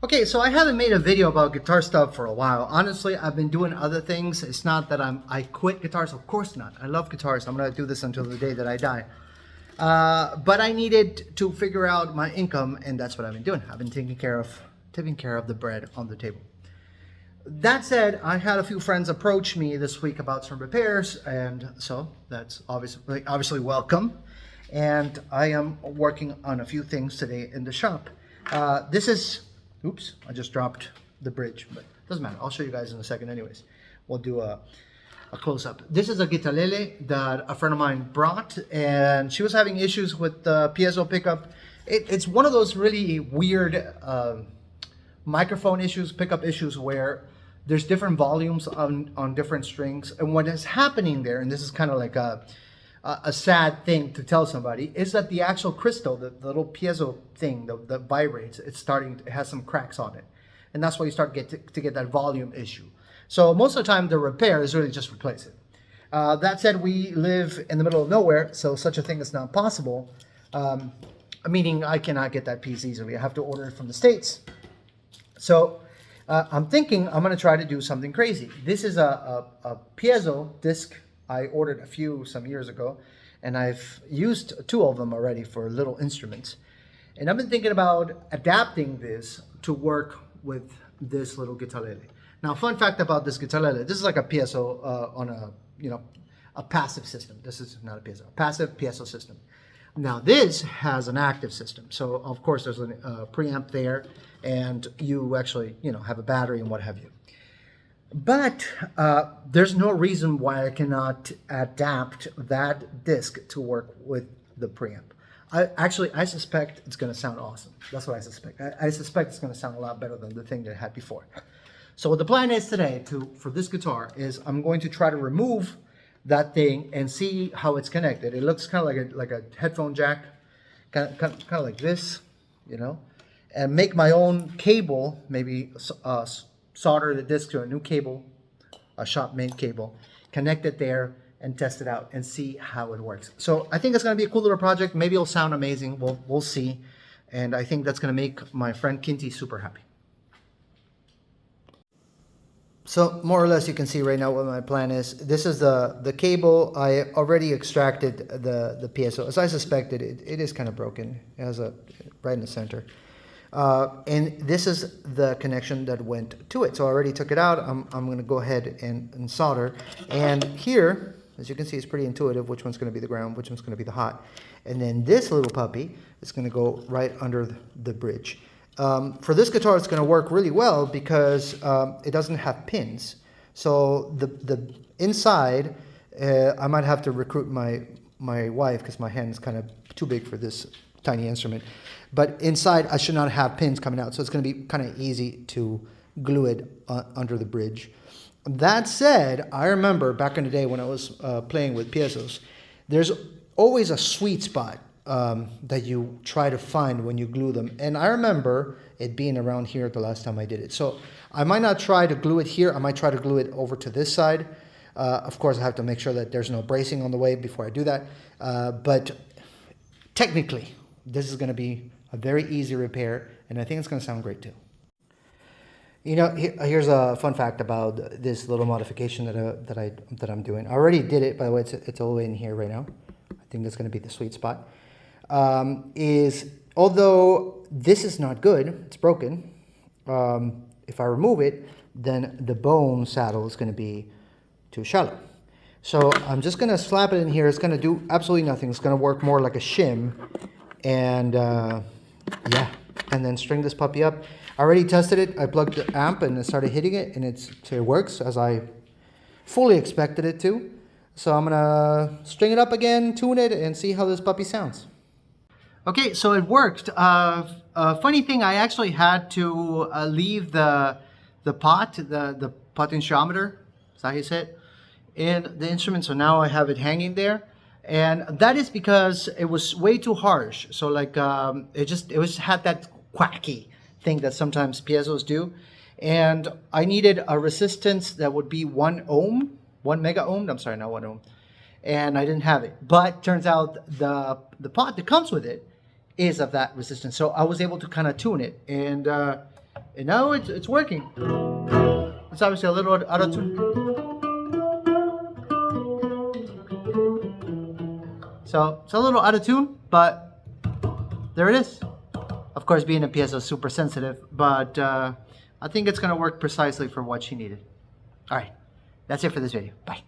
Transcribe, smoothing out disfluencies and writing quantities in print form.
Okay, so I haven't made a video about guitar stuff for a while. Honestly, I've been doing other things. It's not that I quit guitars. Of course not. I love guitars. I'm gonna do this until the day that I die. But I needed to figure out my income, and that's what I've been doing. I've been taking care of the bread on the table. That said, I had a few friends approach me this week about some repairs, and so that's obviously welcome. And I am working on a few things today in the shop. Oops, I just dropped the bridge, but it doesn't matter. I'll show you guys in a second anyways. We'll do a close-up. This is a guitalele that a friend of mine brought, and she was having issues with the piezo pickup. It's one of those really weird microphone issues, pickup issues, where there's different volumes on different strings. And what is happening there, and this is kind of like a sad thing to tell somebody, is that the actual crystal, the little piezo thing that vibrates, it has some cracks on it. And that's why you start to get that volume issue. So most of the time, the repair is really just replace it. That said, we live in the middle of nowhere, so such a thing is not possible. Meaning I cannot get that piece easily. I have to order it from the States. So I'm thinking I'm going to try to do something crazy. This is a piezo disc I ordered some years ago, and I've used two of them already for little instruments. And I've been thinking about adapting this to work with this little guitalele. Now, fun fact about this guitalele, this is like a piezo on a passive system. This is not a piezo, a passive piezo system. Now, this has an active system. So, of course, there's a preamp there, and you actually, have a battery and what have you. But there's no reason why I cannot adapt that disc to work with the preamp. I suspect it's going to sound awesome. That's what I suspect. I suspect it's going to sound a lot better than the thing that I had before. So what the plan is today for this guitar is I'm going to try to remove that thing and see how it's connected. It looks kind of like a headphone jack, kind of like this, and make my own cable, maybe solder the disc to a new cable, a shop-made cable, connect it there, and test it out and see how it works. So I think it's going to be a cool little project. Maybe it'll sound amazing. We'll see. And I think that's going to make my friend Kinty super happy. So more or less you can see right now what my plan is. This is the cable. I already extracted the piezo. As I suspected, it is kind of broken. It has right in the center. And this is the connection that went to it. So I already took it out. I'm going to go ahead and solder. And here, as you can see, it's pretty intuitive which one's going to be the ground, which one's going to be the hot. And then this little puppy is going to go right under the bridge. For this guitar, it's going to work really well because it doesn't have pins. So the inside, I might have to recruit my wife because my hand is kind of too big for this tiny instrument. But inside, I should not have pins coming out. So it's going to be kind of easy to glue it under the bridge. That said, I remember back in the day when I was playing with piezos, there's always a sweet spot that you try to find when you glue them. And I remember it being around here the last time I did it. So I might not try to glue it here. I might try to glue it over to this side. Of course, I have to make sure that there's no bracing on the way before I do that. But technically, this is going to be a very easy repair, and I think it's going to sound great too. Here's a fun fact about this little modification that I'm doing. I already did it, by the way. It's all the way in here right now. I think that's going to be the sweet spot. Although this is not good, it's broken. If I remove it, then the bone saddle is going to be too shallow. So I'm just going to slap it in here. It's going to do absolutely nothing. It's going to work more like a shim. And and then string this puppy up. I already tested it. I plugged the amp and I started hitting it, and it works as I fully expected it to. So I'm gonna string it up again, tune it, and see how this puppy sounds. Okay, so it worked. Funny thing, I actually had to leave the potentiometer, is that how you say it, in the instrument. So now I have it hanging there. And that is because it was way too harsh. So like it had that quacky thing that sometimes piezos do. And I needed a resistance that would be 1 mega ohm. I'm sorry, not 1 ohm. And I didn't have it. But turns out the pot that comes with it is of that resistance. So I was able to kind of tune it. And And now it's working. It's obviously a little out of tune. So it's a little out of tune, but there it is. Of course, being a piezo is super sensitive, but I think it's going to work precisely for what she needed. All right, that's it for this video. Bye.